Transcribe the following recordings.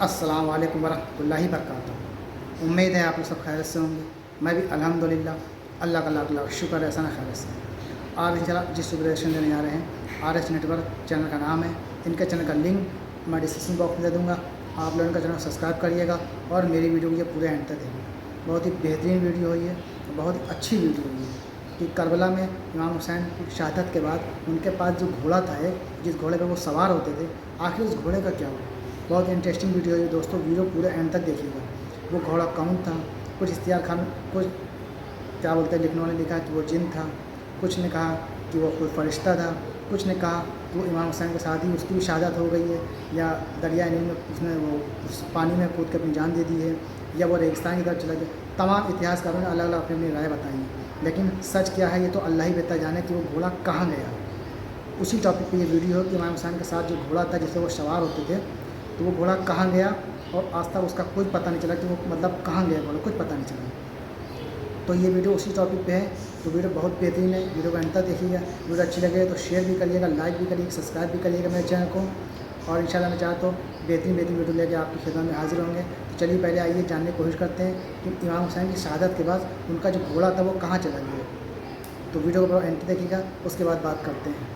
अस्सलाम वालेकुम वरहमतुल्लाहि वबरकातुहू। उम्मीद है आप लोग सब खैरियत से होंगे। मैं भी अल्हम्दुलिल्लाह अल्लाह का लाख शुक्र है, एहसान खैरियत से। आज इंशाल्लाह जिस सुपरस्टेशन देने जा रहे हैं आर एच नेटवर्क चैनल का नाम है। इनके चैनल का लिंक मैं डिस्क्रिप्शन बॉक्स में दे दूँगा। आप लोग इनका चैनल सब्सक्राइब करिएगा और मेरी वीडियो को ये पूरे एंड तक देखिए। बहुत ही बेहतरीन वीडियो हुई है, बहुत ही अच्छी वीडियो हुई है कि करबला में इमाम हुसैन की शहादत के बाद उनके पास जो घोड़ा था, जिस घोड़े पर वो सवार होते थे, आखिर उस घोड़े का क्या हुआ। बहुत इंटरेस्टिंग वीडियो है दोस्तों, वीडियो पूरे एंड तक देखिएगा। वो घोड़ा कौन था, कुछ इश्तियार खान, कुछ क्या बोलते हैं लिखने वाले ने लिखा कि वो जिन था, कुछ ने कहा कि वो कोई फरिश्ता था, कुछ ने कहा कि वो इमाम हुसैन के साथ ही उसकी भी शहादत हो गई है, या दरिया नील में उसने वो उस पानी में कूद के अपनी जान दे दी है, या वो रेगिस्तान की तरफ चला गया। तमाम इतिहासकारों ने अलग अलग अपनी अपनी राय बताई है, लेकिन सच क्या है ये तो अल्लाह ही बेहतर जाने कि वो घोड़ा कहाँ गया। उसी टॉपिक पे ये वीडियो है कि इमाम हुसैन के साथ जो घोड़ा था जिससे वो सवार होते थे, तो वो घोड़ा कहाँ गया और आज तक उसका कोई पता नहीं चला कि वो मतलब कहाँ गया घोड़ा, कुछ पता नहीं चला। तो ये वीडियो उसी टॉपिक पे है, तो वीडियो बहुत बेहतरीन है। वीडियो को अंत तक देखिएगा। वीडियो अच्छी लगे तो शेयर भी करिएगा, लाइक भी करिएगा, सब्सक्राइब भी करिएगा मेरे चैनल को। और इंशाल्लाह मैं चाहता हूँ बेहतरीन वीडियो लेके आपकी खिदमत में हाजिर होंगे। तो चलिए पहले आइए जानने की कोशिश करते हैं कि इमाम हुसैन की शहादत के बाद उनका जो घोड़ा था वो कहाँ चला गया। तो वीडियो को एंड देखिएगा, उसके बाद बात करते हैं।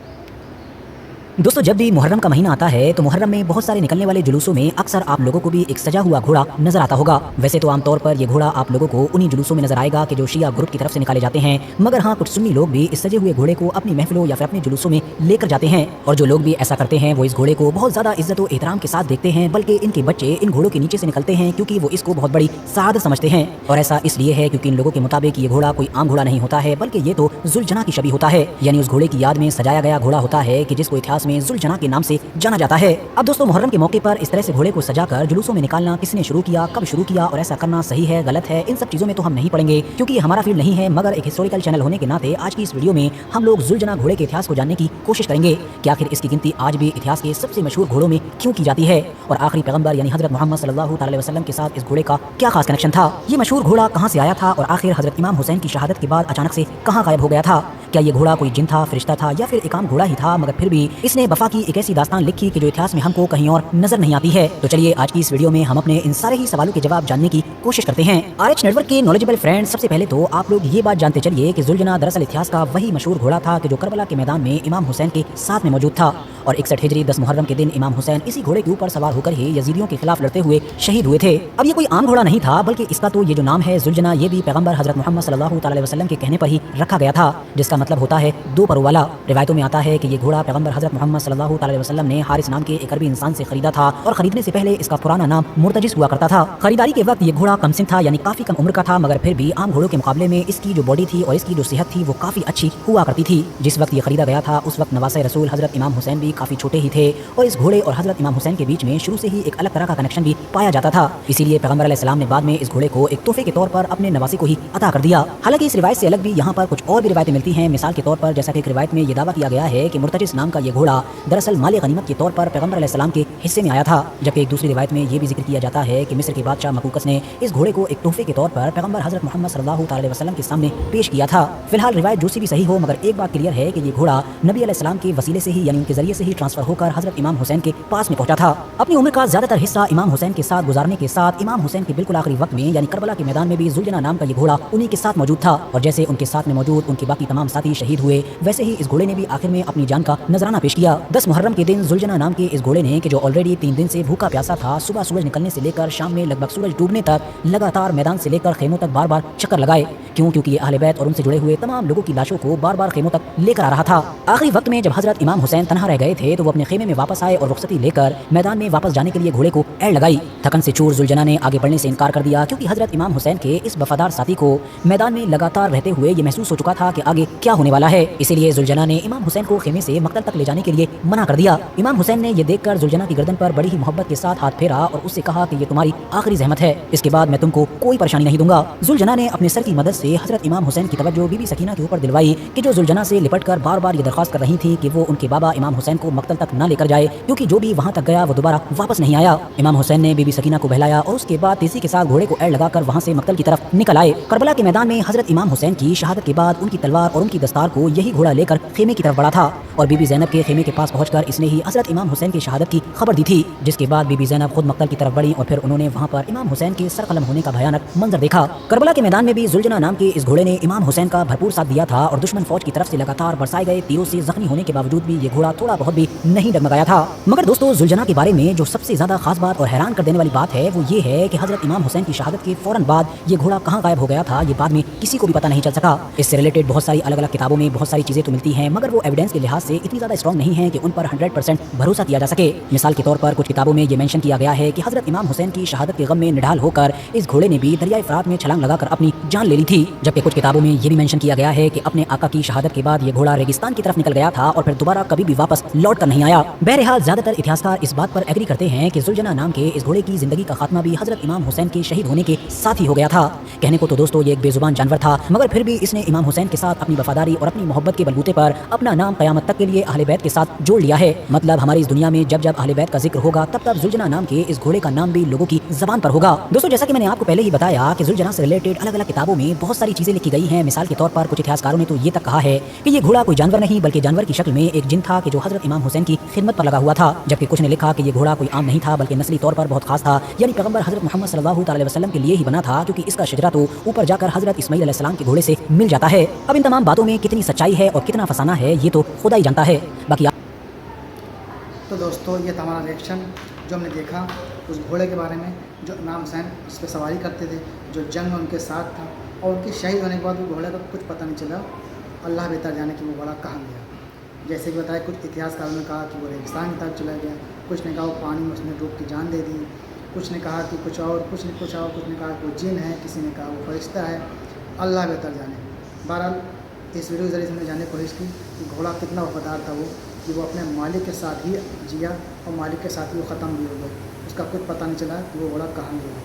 दोस्तों, जब भी मुहर्रम का महीना आता है तो मुहर्रम में बहुत सारे निकलने वाले जुलूसों में अक्सर आप लोगों को भी एक सजा हुआ घोड़ा नजर आता होगा। वैसे तो आमतौर पर ये घोड़ा आप लोगों को उन्हीं जुलूसों में नजर आएगा कि जो शिया ग्रुप की तरफ से निकाले जाते हैं, मगर हाँ, कुछ सुन्नी लोग भी इस सजे हुए घोड़े को अपनी महफिलों या फिर अपने जुलूसों में लेकर जाते हैं। और जो लोग भी ऐसा करते हैं वो इस घोड़े को बहुत ज्यादा इज्जत और एहतराम के साथ देखते हैं, बल्कि इनके बच्चे इन घोड़ों के नीचे से निकलते हैं क्योंकि वो इसको बहुत बड़ी सादत समझते हैं। और ऐसा इसलिए है क्योंकि इन लोगों के मुताबिक ये घोड़ा कोई आम घोड़ा नहीं होता है, बल्कि ये तो जुलजना की शबीह होता है, यानी उस घोड़े की याद में सजाया गया घोड़ा होता है कि जिसको इतिहास में जुलजना के नाम से जाना जाता है। अब दोस्तों, मुहर्रम के मौके पर इस तरह से घोड़े को सजाकर जुलूसों में निकालना किसने शुरू किया, कब शुरू किया और ऐसा करना सही है गलत है, इन सब चीजों में तो हम नहीं पड़ेंगे क्योंकि ये हमारा फील्ड नहीं है। मगर एक हिस्टोरिकल चैनल होने के नाते आज की इस वीडियो में हम लोग जुलजना घोड़े के इतिहास को जानने की कोशिश करेंगे कि आखिर इसकी गिनती आज भी इतिहास के सबसे मशहूर घोड़ों में क्यों की जाती है और आखिरी पैगंबर यानी हजरत मोहम्मद सल्लल्लाहु अलैहि वसल्लम के साथ इस घोड़े का क्या खास कनेक्शन था। ये मशहूर घोड़ा कहाँ से आया था और आखिर हजरत इमाम हुसैन की शहादत के बाद अचानक से कहाँ गायब हो गया था। क्या ये घोड़ा कोई जिन था, फरिश्ता था या फिर एक आम घोड़ा ही था, मगर फिर भी इसने वफा की एक ऐसी दास्तान लिखी कि जो इतिहास में हमको कहीं और नजर नहीं आती है। तो चलिए आज की इस वीडियो में हम अपने इन सारे ही सवालों के जवाब जानने की कोशिश करते हैं। आरएच नेटवर्क के नॉलेजेबल फ्रेंड्स, सबसे पहले तो आप लोग ये बात जानते चलिए कि जुलजना दरअसल इतिहास का वही मशहूर घोड़ा था कि जो करबला के मैदान में इमाम हुसैन के साथ में मौजूद था। और 61 हिजरी 10 मुहर्रम के दिन इमाम हुसैन इसी घोड़े के ऊपर सवार होकर ही यजीदियों के खिलाफ लड़ते हुए शहीद हुए थे। अब ये कोई आम घोड़ा नहीं था, बल्कि इसका तो ये जो नाम है जुलजना, ये भी पैगंबर हजरत मोहम्मद सल्लल्लाहु अलैहि वसल्लम के कहने पर ही रखा गया था, जिसका मतलब होता है दो परों वाला। रिवायतों में आता है कि ये घोड़ा पैगंबर हजरत मोहम्मद सल्लल्लाहु अलैहि वसल्लम ने हारिस नाम के एक अरबी इंसान से खरीदा था और खरीदने से पहले इसका पुराना नाम मुर्तजिस हुआ करता था। खरीदारी के वक्त ये घोड़ा कम सिन था, यानी काफी कम उम्र का था, मगर फिर भी आम घोड़ों के मुकाबले में इसकी जो बॉडी थी और इसकी जो सेहत थी वो काफी अच्छी हुआ करती थी। जिस वक्त ये खरीदा गया था उस वक्त नवासे रसूल हजरत इमाम हुसैन भी काफी छोटे ही थे और इस घोड़े और हजरत इमाम हुसैन के बीच में शुरू से ही एक अलग तरह का कनेक्शन भी पाया जाता था। इसीलिए पैगंबर अलैहिस्सलाम ने बाद में इस घोड़े को एक तोहफे के तौर पर अपने नवासे को ही अता कर दिया। हालांकि इस रिवायत से अलग भी यहाँ पर कुछ और भी रिवायतें मिलती हैं। मिसाल के तौर पर जैसा कि एक रिवायत में ये दावा किया गया है कि मुर्तजिस नाम का ये घोड़ा दरअसल माल गनीमत के तौर पर पैगंबर अलैहिस्सलाम के हिस्से में आया था, जबकि एक दूसरी रिवायत में ये भी जिक्र किया जाता है कि मिस्र के बादशाह मकूकस ने इस घोड़े को एक तोहफे के तौर पर पैगंबर हजरत मोहम्मद सल्लल्लाहु अलैहि वसल्लम के सामने पेश किया था। फिलहाल रिवायत जो सी भी सही हो, मगर एक बात क्लियर है कि ये घोड़ा नबी अलैहिस्सलाम के वसीले से ही यानी उनके जरिए से ही ट्रांसफर होकर हजरत इमाम हुसैन के पास में पहुंचा था। अपनी उम्र का ज्यादातर हिस्सा इमाम हुसैन के साथ गुजारने के साथ इमाम हुसैन के बिल्कुल आखिरी वक्त में यानी करबला के मैदान में भी जुलजना नाम का ये घोड़ा उन्हीं के साथ मौजूद था। और जैसे उनके साथ में मौजूद उनके बाकी तमाम साथी शहीद हुए, वैसे ही इस घोड़े ने भी आखिर में अपनी जान का नजराना पेश किया। 10 मुहर्रम के दिन जुलजना नाम के इस घोड़े ने कि जो ऑलरेडी 3 दिन से भूखा प्यासा था, सुबह सूरज निकलने से लेकर शाम में लगभग सूरज डूबने तक लगातार मैदान से लेकर खेमों तक बार बार चक्कर लगाए। क्यों? क्योंकि ये अहले बैत और उनसे जुड़े हुए तमाम लोगों की लाशों को बार बार खेमों तक लेकर आ रहा था। आखिरी वक्त में जब हजरत इमाम हुसैन तनहा रह गए थे तो वो अपने खेमे में वापस आए और रुखसती लेकर मैदान में वापस जाने के लिए घोड़े को एड़ लगाई। थकन से चूर जुलजना ने आगे बढ़ने से इनकार कर दिया क्योंकि हजरत इमाम हुसैन के इस वफादार साथी को मैदान में लगातार रहते हुए ये महसूस हो चुका था कि आगे क्या होने वाला है। इसीलिए जुलजना ने इमाम हुसैन को खेमे से मक्तल तक ले जाने के लिए मना कर दिया। इमाम हुसैन ने यह देखकर जुलजना की गर्दन पर बड़ी ही मोहब्बत के साथ हाथ फेरा और उससे कहा कि ये तुम्हारी आखिरी ज़हमत है, इसके बाद मैं तुमको कोई परेशानी नहीं दूंगा। जुलजना ने अपने सर की मदद से हजरत इमाम हुसैन की तवज्जो बीबी सकीना के ऊपर दिलवाई कि जो जुलजना से लिपट कर बार बार ये दरख्वास्त कर रही थी कि वो उनके बाबा इमाम हुसैन को मक्तल तक न लेकर जाए, क्योंकि जो भी वहाँ तक गया वो दोबारा वापस नहीं आया। इमाम हुसैन ने बीबी सकीना को बहलाया और उसके बाद तेजी के साथ घोड़े को एड़ लगाकर वहाँ से मक्तल की तरफ निकल आए। करबला के मैदान में हजरत इमाम हुसैन की शहादत के बाद उनकी तलवार और उनकी की दस्तार को यही घोड़ा लेकर खेमे की तरफ बढ़ा था और बीबी ज़ैनब के खेमे के पास पहुंचकर इसने ही हज़रत इमाम हुसैन की शहादत की खबर दी थी, जिसके बाद बीबी ज़ैनब खुद मक्तल की तरफ बढ़ी और फिर उन्होंने वहां पर इमाम हुसैन के सरकलम होने का भयानक मंजर देखा। करबला के मैदान में भी जुलजना नाम के इस घोड़े ने इमाम हुसैन का भरपूर साथ दिया था और दुश्मन फौज की तरफ से लगातार बरसाए गए तीरों से जख्मी होने के बावजूद भी ये घोड़ा थोड़ा बहुत भी नहीं डगमगाया था। मगर दोस्तों, जुलजना के बारे में जो सबसे ज्यादा खास बात और हैरान कर देने वाली बात है वो ये है कि हजरत इमाम हुसैन की शहादत के फौरन बाद ये घोड़ा कहाँ गायब हो गया था, ये बाद में किसी को भी पता नहीं चल सका। इससे रिलेटेड बहुत सारी अलग अलग किताबों में बहुत सारी चीजें तो मिलती हैं, मगर वो एविडेंस के लिहाज से इतनी ज्यादा स्ट्रॉन्ग नहीं है कि उन पर 100% भरोसा किया जा सके। मिसाल के तौर पर कुछ किताबों में ये मेंशन किया गया है कि हजरत इमाम हुसैन की शहादत के गम में निढाल होकर इस घोड़े ने भी दरियाए फरात में छलांग लगाकर अपनी जान ले ली थी, जबकि कुछ किताबों में ये भी मेंशन किया गया है कि अपने आका की शहादत के बाद ये घोड़ा रेगिस्तान की तरफ निकल गया था और फिर दोबारा कभी भी वापस लौट कर नहीं आया। बहरहाल ज्यादातर इतिहासकार इस बात पर एग्री करते हैं कि जुलजना नाम के इस घोड़े की जिंदगी का खात्मा भी हजरत इमाम हुसैन के शहीद होने के साथ ही हो गया था। कहने को तो दोस्तों ये एक बेजुबान जानवर था, मगर फिर भी इसने इमाम हुसैन के साथ अपनी वफादारी और अपनी मोहब्बत के बलबूते पर अपना नाम क़यामत तक के लिए अहले बैत के साथ जोड़ लिया है। मतलब हमारी इस दुनिया में जब जब अहले बैत का जिक्र होगा तब तब जुलजना नाम के इस घोड़े का नाम भी लोगों की ज़बान पर होगा। दोस्तों, जैसा कि मैंने आपको पहले ही बताया कि जुलजना से रिलेटेड अलग अलग किताबों में बहुत सारी चीजें लिखी गई हैं। मिसाल के तौर पर कुछ इतिहासकारों ने तो ये तक कहा है कि ये घोड़ा कोई जानवर नहीं बल्कि जानवर की शक्ल में एक जिन था कि जो हजरत इमाम हुसैन की खिदमत पर लगा हुआ था, जबकि कुछ ने लिखा कि ये घोड़ा कोई आम नहीं था बल्कि नस्ली तौर पर बहुत खास था, यानी पैगंबर हजरत मोहम्मद सल्लल्लाहु अलैहि वसल्लम के लिए ही बना था, क्योंकि इसका शजरा तो ऊपर जाकर हजरत इस्माइल अलैहिस्सलाम के घोड़े से मिल जाता है। अब इन तमाम बातों में कितनी सच्चाई है और कितना फसाना है ये तो खुदा ही जानता है। बाकी तो दोस्तों, ये था हमारा रिएक्शन जो हमने देखा उस घोड़े के बारे में जो इमाम हुसैन इस पर सवारी करते थे, जो जंग में उनके साथ था और उनके शहीद होने के बाद वो घोड़े का कुछ पता नहीं चला। अल्लाह बेहतर जाने कि वो घोड़ा कहाँ गया। जैसे कि बताया, कुछ इतिहासकारों ने कहा कि वो रेगिस्तान की तरफ चला गया, कुछ ने कहा वो पानी में उसने डूब की जान दे दी, कुछ ने कहा कि कुछ और, कुछ ने कहा कि वो जिन है, किसी ने कहा वो फरिश्ता है। अल्लाह बेहतर जाने। बहरहाल इस वीडियो के ज़रिए हमने जानने की कोशिश की कि घोड़ा कितना वफादार था वो, कि वो अपने मालिक के साथ ही जिया और मालिक के साथ ही वो ख़त्म भी हो गया। उसका कुछ पता नहीं चला कि वो घोड़ा कहाँ गया।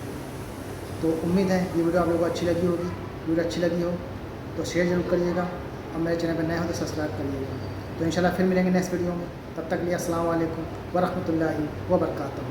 तो उम्मीद है ये वीडियो आप लोगों को अच्छी लगी होगी। वीडियो अच्छी लगी हो तो शेयर ज़रूर करिएगा और मेरे चैनल पर नए हो तो सब्सक्राइब करिएगा। तो इंशाल्लाह फिर मिलेंगे नेक्स्ट वीडियो में। तब तक के लिए अस्सलाम वालेकुम व रहमतुल्लाहि व बरकातहू।